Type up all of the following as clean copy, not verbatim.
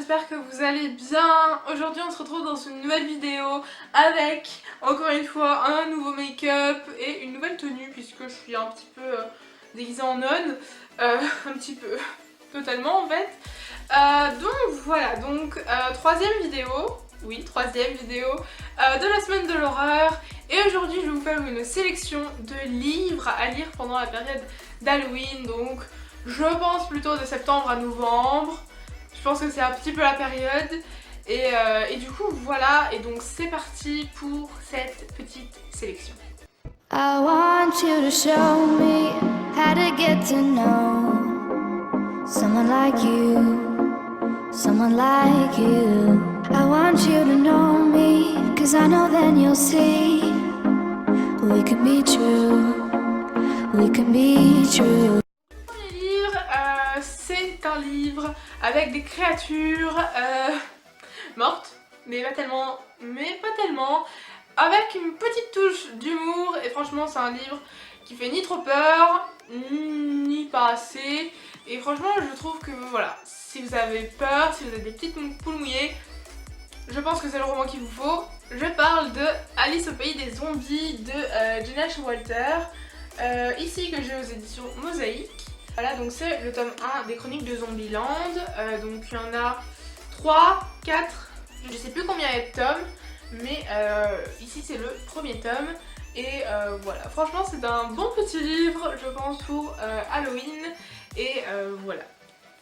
j'espère que vous allez bien. Aujourd'hui on se retrouve dans une nouvelle vidéo avec encore une fois un nouveau make-up et une nouvelle tenue puisque je suis un petit peu déguisée en nonne, un petit peu, totalement en fait. Donc voilà, troisième vidéo, oui troisième vidéo de la semaine de l'horreur. Et aujourd'hui je vais vous faire une sélection de livres à lire pendant la période d'Halloween, donc je pense plutôt de septembre à novembre. Je pense que c'est un petit peu la période. Et du coup voilà, et donc c'est parti pour cette petite sélection. I want you to show me how to get to know someone like you, someone like you. I want you to know me, cause I know then you'll see we can be true, we can be true. Le premier livre, c'est un livre avec des créatures mortes, mais pas tellement, avec une petite touche d'humour. Et franchement c'est un livre qui fait ni trop peur, ni pas assez. Et franchement je trouve que voilà, si vous avez peur, si vous avez des petites poules mouillées, je pense que c'est le roman qu'il vous faut. Je parle de Alice au pays des zombies de Jenna Showalter, ici que j'ai aux éditions Mosaïque. Voilà, donc c'est le tome 1 des chroniques de Zombieland. Donc il y en a 3, 4, je sais plus combien il y a de tomes, mais ici c'est le premier tome. Et voilà, franchement c'est un bon petit livre je pense pour Halloween. Et voilà.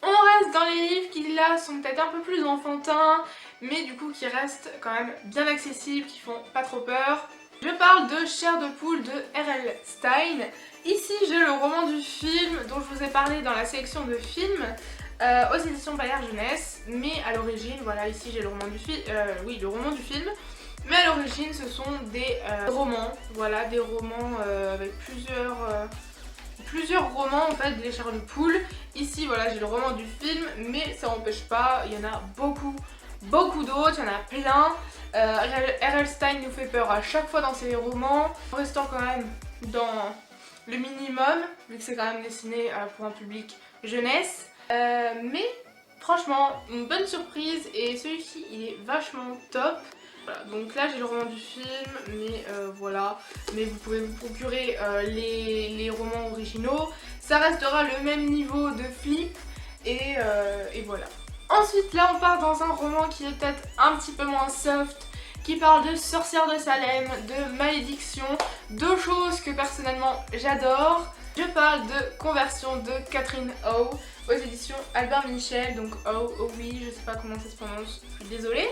On reste dans les livres qui là sont peut-être un peu plus enfantins, mais du coup qui restent quand même bien accessibles, qui font pas trop peur. Je parle de Chair de poule de R.L. Stein. Ici j'ai le roman du film dont je vous ai parlé dans la sélection de films aux éditions Bayard Jeunesse. Mais à l'origine, voilà, ici j'ai le roman du film, le roman du film. Mais à l'origine ce sont des romans, voilà, des romans avec plusieurs romans en fait des Chairs de poule. Ici voilà j'ai le roman du film, mais ça n'empêche pas, il y en a beaucoup d'autres, il y en a plein. R.L. Stein nous fait peur à chaque fois dans ses romans, en restant quand même dans le minimum, vu que c'est quand même dessiné pour un public jeunesse. Mais franchement, une bonne surprise et celui-ci il est vachement top. Voilà, donc là j'ai le roman du film, mais voilà, mais vous pouvez vous procurer les romans originaux. Ça restera le même niveau de flip et voilà. Ensuite là on part dans un roman qui est peut-être un petit peu moins soft, qui parle de sorcières de Salem, de malédiction, deux choses que personnellement j'adore. Je parle de Conversion de Catherine O aux éditions Albert Michel, donc O, oui, je sais pas comment ça se prononce, je suis désolée.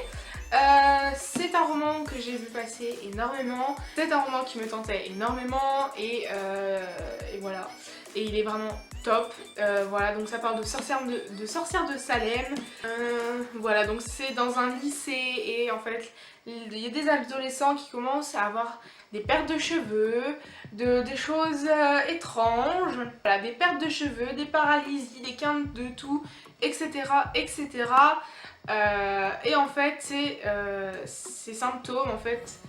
C'est un roman que j'ai vu passer énormément, c'est un roman qui me tentait énormément et voilà, et il est vraiment top. Voilà, donc ça parle de sorcières de Salem. Voilà, donc c'est dans un lycée et en fait il y a des adolescents qui commencent à avoir des pertes de cheveux, des choses étranges, voilà, des pertes de cheveux, des paralysies, des quintes de tout, etc. etc. Et en fait ces symptômes en fait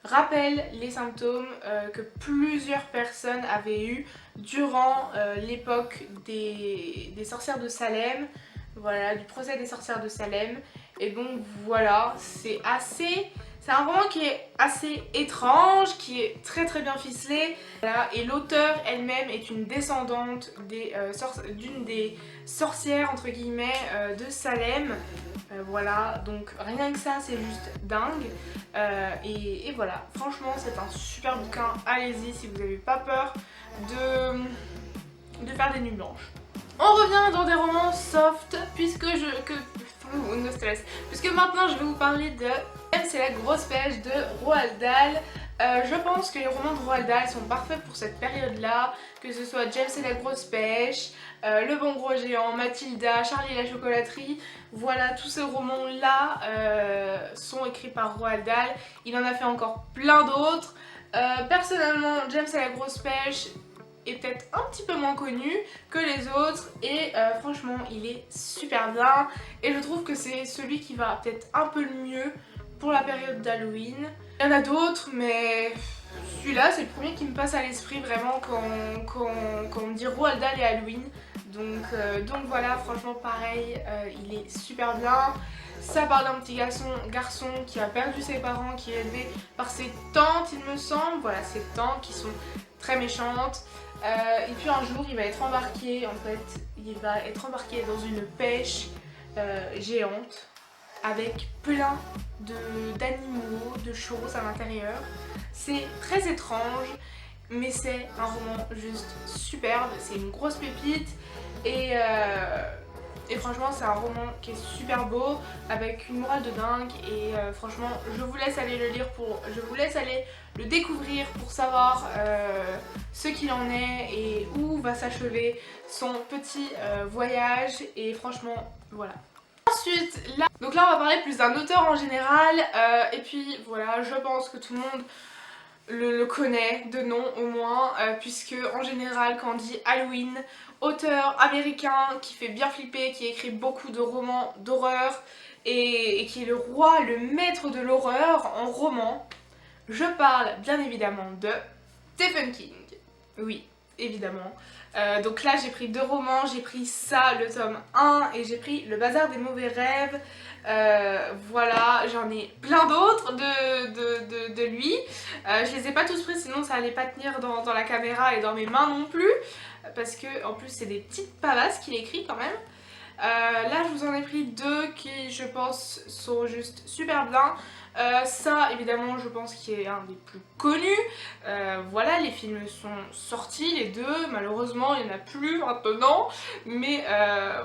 rappellent les symptômes que plusieurs personnes avaient eu durant l'époque des sorcières de Salem, voilà, du procès des sorcières de Salem. Et donc voilà, c'est un roman qui est assez étrange, qui est très bien ficelé, voilà, et l'auteure elle-même est une descendante d'une des sorcières entre guillemets de Salem. Voilà, donc rien que ça c'est juste dingue. Et voilà, franchement c'est un super bouquin, allez-y si vous n'avez pas peur de faire des nuits blanches. On revient dans des romans soft puisque maintenant je vais vous parler de James et la grosse pêche de Roald Dahl. Je pense que les romans de Roald Dahl sont parfaits pour cette période là, que ce soit James et la grosse pêche, Le bon gros géant, Mathilda, Charlie et la chocolaterie. Voilà, tous ces romans là sont écrits par Roald Dahl. Il en a fait encore plein d'autres. Personnellement James et la grosse pêche est peut-être un petit peu moins connu que les autres et franchement il est super bien et je trouve que c'est celui qui va peut-être un peu le mieux pour la période d'Halloween. Il y en a d'autres mais celui-là c'est le premier qui me passe à l'esprit vraiment quand on me dit Roald Dahl et Halloween. Donc voilà, franchement pareil, il est super bien. Ça parle d'un petit garçon qui a perdu ses parents, qui est élevé par ses tantes il me semble. Voilà, ses tantes qui sont très méchantes. Et puis un jour il va être embarqué, en fait, il va être embarqué dans une pêche géante avec plein d'animaux, de choses à l'intérieur. C'est très étrange, mais c'est un roman juste superbe, c'est une grosse pépite et franchement c'est un roman qui est super beau avec une morale de dingue et franchement je vous laisse aller le lire je vous laisse aller le découvrir pour savoir ce qu'il en est et où va s'achever son petit voyage et franchement voilà. Ensuite, donc là on va parler plus d'un auteur en général et puis voilà, je pense que tout le monde le connaît de nom au moins puisque en général quand on dit Halloween, auteur américain qui fait bien flipper, qui écrit beaucoup de romans d'horreur et qui est le roi, le maître de l'horreur en roman, je parle bien évidemment de Stephen King. Oui, évidemment. Donc là j'ai pris 2 romans, j'ai pris ça, le tome 1 et j'ai pris Le Bazar des mauvais rêves. Voilà, j'en ai plein d'autres de lui. Je les ai pas tous pris sinon ça allait pas tenir dans la caméra et dans mes mains non plus. Parce que en plus c'est des petites pavasses qu'il écrit quand même. Là je vous en ai pris 2 qui je pense sont juste super bien. Ça évidemment je pense qu'il est un des plus connus. Voilà, les films sont sortis les 2, malheureusement il n'y en a plus maintenant. Mais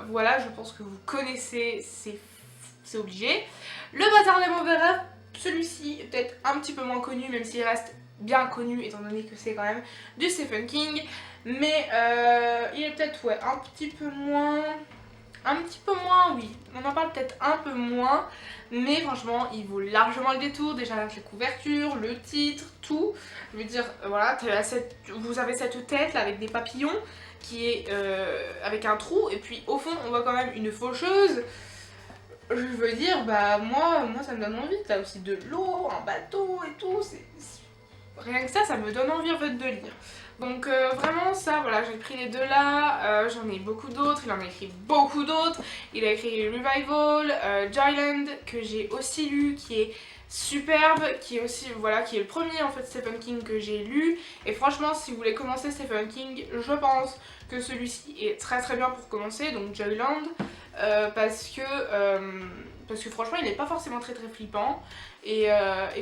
voilà, je pense que vous connaissez, c'est obligé. Le Bazar des mauvais rêves, celui-ci est peut-être un petit peu moins connu même s'il reste bien connu étant donné que c'est quand même du Stephen King. Mais il est peut-être ouais, un petit peu moins, oui, on en parle peut-être un peu moins, mais franchement il vaut largement le détour, déjà avec les couvertures, le titre, tout. Je veux dire, voilà, vous avez cette tête là avec des papillons qui est avec un trou et puis au fond on voit quand même une faucheuse. Je veux dire, bah moi ça me donne envie, là aussi de l'eau, un bateau et tout, rien que ça me donne envie en fait de lire. Donc vraiment ça, voilà, j'ai pris les 2 là, j'en ai beaucoup d'autres, il en a écrit beaucoup d'autres. Il a écrit Revival, Giant que j'ai aussi lu, qui est superbe, qui est aussi, voilà, qui est le premier en fait Stephen King que j'ai lu. Et franchement si vous voulez commencer Stephen King, je pense que celui-ci est très très bien pour commencer, donc Joyland, parce que franchement il n'est pas forcément très flippant. Et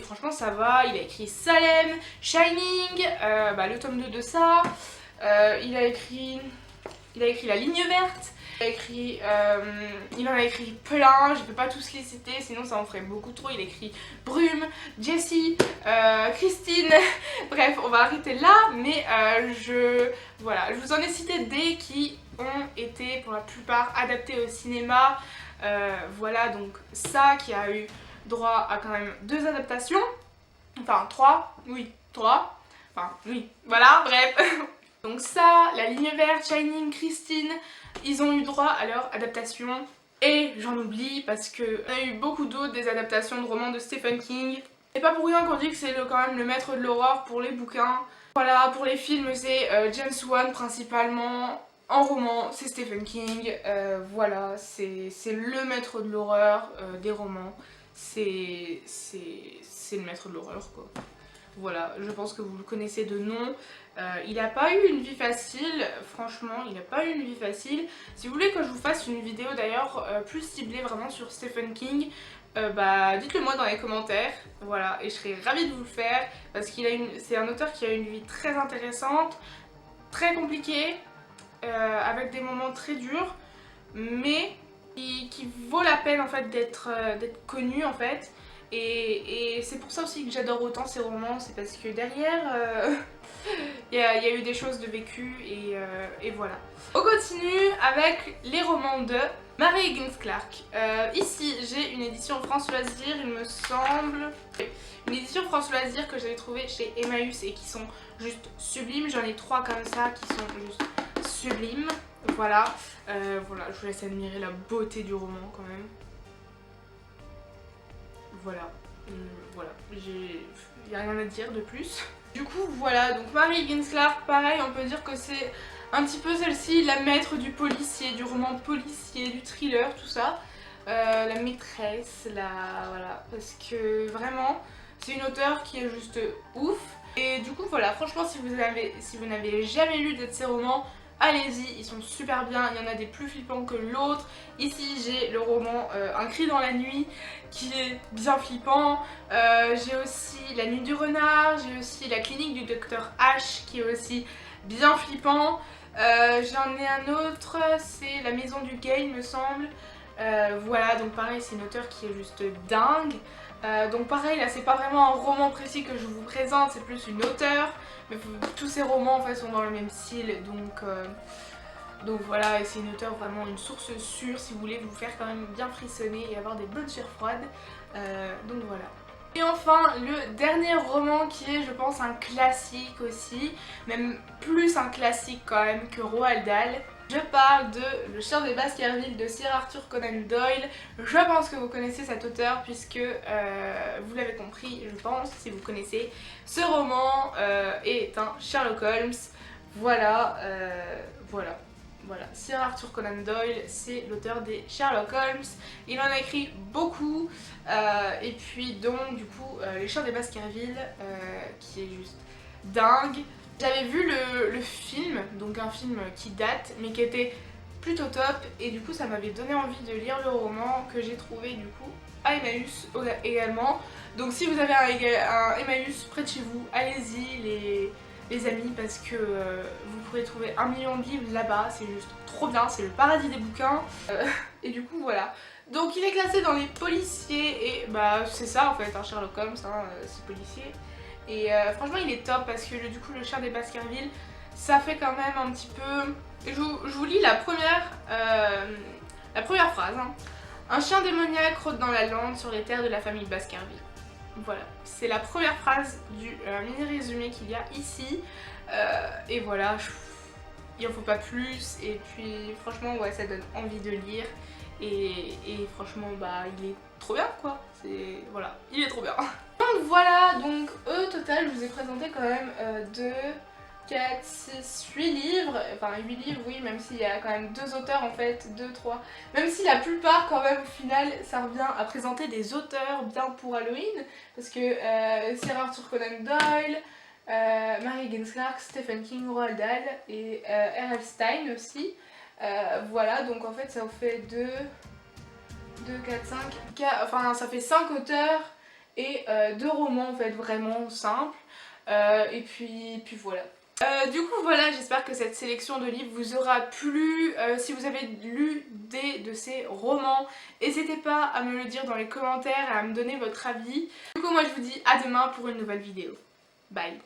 franchement ça va, il a écrit Salem, Shining, le tome 2 de ça, il a écrit La Ligne Verte, il en a écrit plein, je peux pas tous les citer sinon ça en ferait beaucoup trop. Il a écrit Brume, Jessie, Christine, bref on va arrêter là, mais voilà, je vous en ai cité des qui ont été pour la plupart adaptés au cinéma. Voilà, donc ça qui a eu droit à quand même 2 adaptations, enfin 3, oui 3, enfin oui, voilà, bref. Donc ça, La Ligne Verte, Shining, Christine, ils ont eu droit à leur adaptation. Et j'en oublie parce que on a eu beaucoup d'autres des adaptations de romans de Stephen King. Et pas pour rien qu'on dit que c'est quand même le maître de l'horreur pour les bouquins. Voilà, pour les films c'est James Wan principalement. En roman, c'est Stephen King. Voilà, c'est le maître de l'horreur des romans. C'est le maître de l'horreur quoi. Voilà, je pense que vous le connaissez de nom. Il n'a pas eu une vie facile, franchement, il n'a pas eu une vie facile. Si vous voulez que je vous fasse une vidéo d'ailleurs plus ciblée vraiment sur Stephen King, dites-le moi dans les commentaires, voilà, et je serais ravie de vous le faire parce c'est un auteur qui a une vie très intéressante, très compliquée, avec des moments très durs, mais qui vaut la peine en fait d'être connu en fait. Et c'est pour ça aussi que j'adore autant ces romans, c'est parce que derrière il y a eu des choses de vécu et voilà. On continue avec les romans de Mary Higgins Clark. Ici j'ai une édition France Loisirs il me semble. Une édition France Loisirs que j'avais trouvée chez Emmaüs et qui sont juste sublimes. J'en ai 3 comme ça qui sont juste sublimes. Voilà, voilà, je vous laisse admirer la beauté du roman quand même. Voilà, voilà, il n'y a rien à dire de plus. Du coup voilà, donc Mary Higgins Clark, pareil on peut dire que c'est un petit peu celle-ci, la maître du policier, du roman policier, du thriller, tout ça. La maîtresse, voilà, parce que vraiment c'est une auteure qui est juste ouf. Et du coup voilà, franchement si vous n'avez jamais lu de ces romans, allez-y, ils sont super bien, il y en a des plus flippants que l'autre. Ici j'ai le roman Un cri dans la nuit qui est bien flippant. J'ai aussi La nuit du renard, j'ai aussi La clinique du docteur H qui est aussi bien flippant. J'en ai un autre, c'est La maison du gay il me semble. Voilà, donc pareil c'est une auteure qui est juste dingue. Donc pareil là c'est pas vraiment un roman précis que je vous présente, c'est plus une auteure. Mais tous ces romans en fait sont dans le même style, donc voilà, et c'est une auteure vraiment une source sûre si vous voulez vous faire quand même bien frissonner et avoir des bonnes sueurs froides. Donc voilà. Et enfin le dernier roman qui est je pense un classique aussi, même plus un classique quand même que Roald Dahl. Je parle de Le chien des Baskerville de Sir Arthur Conan Doyle. Je pense que vous connaissez cet auteur puisque vous l'avez compris, je pense, si vous connaissez. Ce roman est un Sherlock Holmes. Voilà, voilà. Sir Arthur Conan Doyle, c'est l'auteur des Sherlock Holmes. Il en a écrit beaucoup. Et puis donc du coup, Les chiens des Baskerville, qui est juste dingue. J'avais vu le film, donc un film qui date mais qui était plutôt top et du coup ça m'avait donné envie de lire le roman que j'ai trouvé du coup à Emmaüs également. Donc si vous avez un Emmaüs près de chez vous, allez-y les amis parce que vous pourrez trouver 1 million de livres là-bas, c'est juste trop bien, c'est le paradis des bouquins. Et du coup voilà. Donc il est classé dans les policiers et bah c'est ça en fait, un Sherlock Holmes, hein, c'est policier. Et franchement il est top parce que du coup le chien des Baskerville ça fait quand même un petit peu... Je vous lis la première phrase. Hein. Un chien démoniaque rôde dans la lande sur les terres de la famille Baskerville. Voilà, c'est la première phrase du mini résumé qu'il y a ici. Et voilà, il en faut pas plus. Et puis franchement ouais ça donne envie de lire. Et franchement bah il est trop bien quoi. Voilà, il est trop bien. Donc voilà, donc au total je vous ai présenté quand même 2, 4, 6, 8 livres, enfin 8 livres oui, même s'il y a quand même 2 auteurs en fait, 2, 3, même si la plupart quand même au final ça revient à présenter des auteurs bien pour Halloween, parce que Sir Arthur Conan Doyle, Mary Higgins Clark, Stephen King, Roald Dahl et R.L. Stein aussi, voilà donc en fait ça vous fait 2, 4, 5, enfin ça fait 5 auteurs et 2 romans en fait vraiment simples et puis voilà. Du coup voilà, j'espère que cette sélection de livres vous aura plu. Si vous avez lu des de ces romans, n'hésitez pas à me le dire dans les commentaires et à me donner votre avis. Du coup moi je vous dis à demain pour une nouvelle vidéo. Bye.